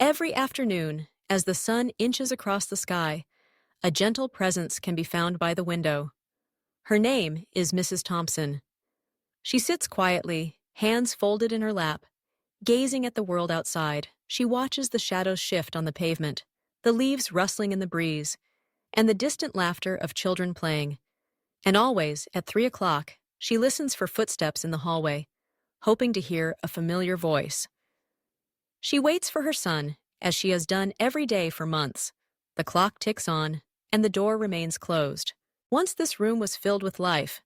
Every afternoon, as the sun inches across the sky, a gentle presence can be found by the window. Her name is Mrs. Thompson. She sits quietly, hands folded in her lap, gazing at the world outside. She watches the shadows shift on the pavement, the leaves rustling in the breeze, and the distant laughter of children playing. And always, at 3 o'clock, she listens for footsteps in the hallway, hoping to hear a familiar voice. She waits for her son, as she has done every day for months. The clock ticks on, and the door remains closed. Once this room was filled with life.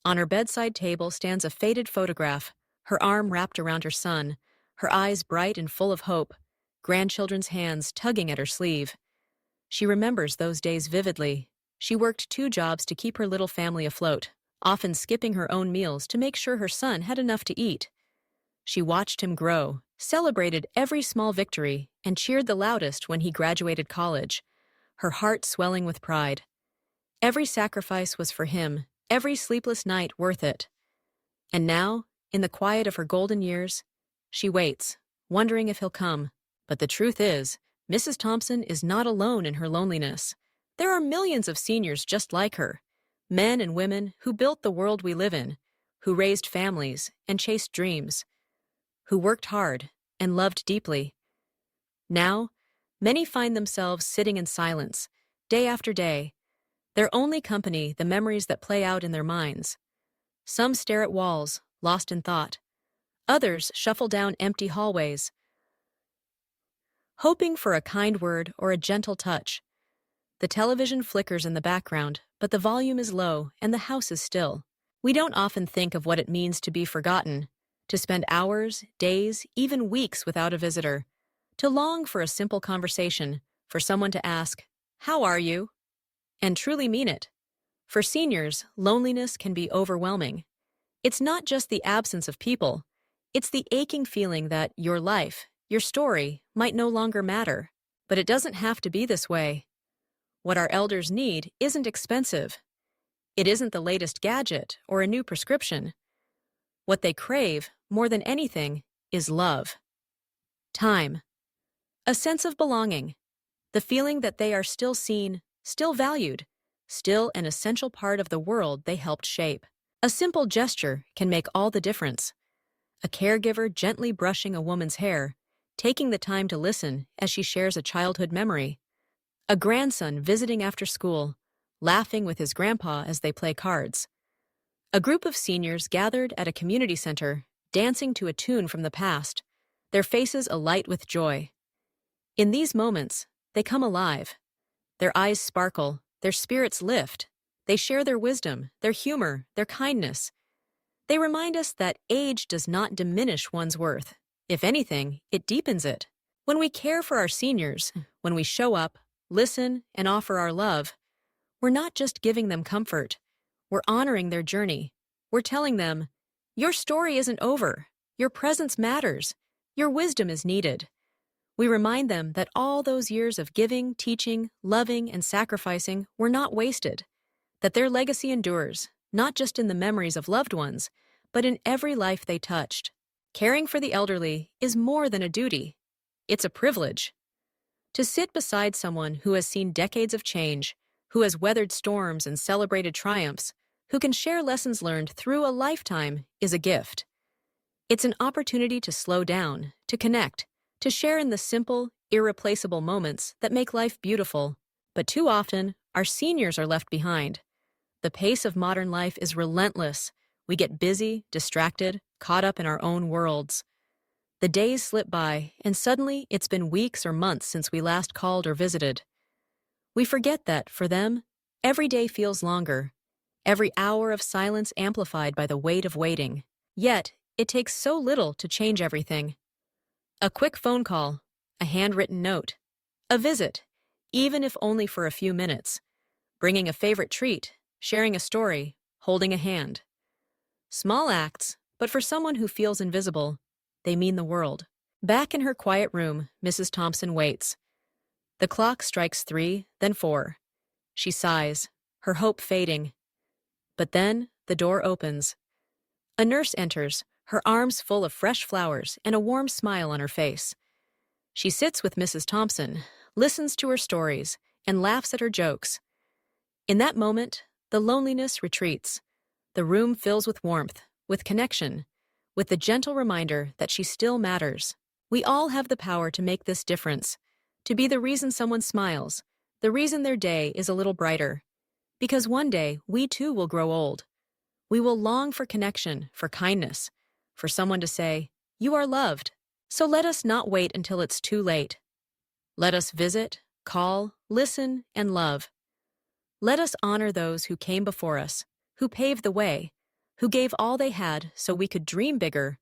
On her bedside table stands a faded photograph, her arm wrapped around her son, her eyes bright and full of hope, grandchildren's hands tugging at her sleeve. She remembers those days vividly. She worked 2 jobs to keep her little family afloat, often skipping her own meals to make sure her son had enough to eat. She watched him grow, celebrated every small victory, and cheered the loudest when he graduated college, her heart swelling with pride. Every sacrifice was for him, every sleepless night worth it. And now, in the quiet of her golden years, she waits, wondering if he'll come. But the truth is, Mrs. Thompson is not alone in her loneliness. There are millions of seniors just like her, men and women who built the world we live in, who raised families and chased dreams, who worked hard and loved deeply. Now, many find themselves sitting in silence, day after day, their only company the memories that play out in their minds. Some stare at walls, lost in thought. Others shuffle down empty hallways, hoping for a kind word or a gentle touch. The television flickers in the background, but the volume is low and the house is still. We don't often think of what it means to be forgotten, to spend hours, days, even weeks without a visitor, to long for a simple conversation, for someone to ask, "How are you?" and truly mean it. For seniors, loneliness can be overwhelming. It's not just the absence of people, it's the aching feeling that your life, your story, might no longer matter. But it doesn't have to be this way. What our elders need isn't expensive. It isn't the latest gadget or a new prescription. What they crave, more than anything, is love. Time. A sense of belonging. The feeling that they are still seen, still valued, still an essential part of the world they helped shape. A simple gesture can make all the difference. A caregiver gently brushing a woman's hair, taking the time to listen as she shares a childhood memory. A grandson visiting after school, laughing with his grandpa as they play cards. A group of seniors gathered at a community center, dancing to a tune from the past, their faces alight with joy. In these moments, they come alive. Their eyes sparkle, their spirits lift. They share their wisdom, their humor, their kindness. They remind us that age does not diminish one's worth. If anything, it deepens it. When we care for our seniors, when we show up, listen, and offer our love, we're not just giving them comfort. We're honoring their journey. We're telling them, your story isn't over. Your presence matters. Your wisdom is needed. We remind them that all those years of giving, teaching, loving, and sacrificing were not wasted, that their legacy endures, not just in the memories of loved ones, but in every life they touched. Caring for the elderly is more than a duty. It's a privilege. To sit beside someone who has seen decades of change, who has weathered storms and celebrated triumphs, who can share lessons learned through a lifetime, is a gift. It's an opportunity to slow down, to connect, to share in the simple, irreplaceable moments that make life beautiful. But too often, our seniors are left behind. The pace of modern life is relentless. We get busy, distracted, caught up in our own worlds. The days slip by, and suddenly it's been weeks or months since we last called or visited. We forget that, for them, every day feels longer, every hour of silence amplified by the weight of waiting. Yet, it takes so little to change everything. A quick phone call, a handwritten note, a visit, even if only for a few minutes, bringing a favorite treat, sharing a story, holding a hand. Small acts, but for someone who feels invisible, they mean the world. Back in her quiet room, Mrs. Thompson waits. The clock strikes 3, then 4. She sighs, her hope fading. But then, the door opens. A nurse enters, her arms full of fresh flowers and a warm smile on her face. She sits with Mrs. Thompson, listens to her stories, and laughs at her jokes. In that moment, the loneliness retreats. The room fills with warmth, with connection, with the gentle reminder that she still matters. We all have the power to make this difference, to be the reason someone smiles, the reason their day is a little brighter. Because one day, we too will grow old. We will long for connection, for kindness, for someone to say, "You are loved." So let us not wait until it's too late. Let us visit, call, listen, and love. Let us honor those who came before us, who paved the way, who gave all they had so we could dream bigger.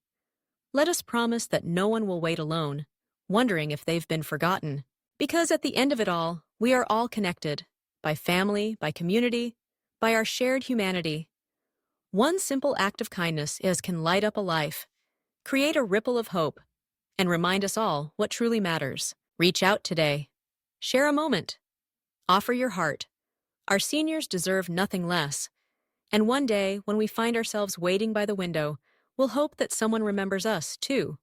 Let us promise that no one will wait alone, wondering if they've been forgotten. Because at the end of it all, we are all connected, by family, by community, by our shared humanity. One simple act of kindness can light up a life, create a ripple of hope, and remind us all what truly matters. Reach out today. Share a moment. Offer your heart. Our seniors deserve nothing less. And one day, when we find ourselves waiting by the window, we'll hope that someone remembers us, too.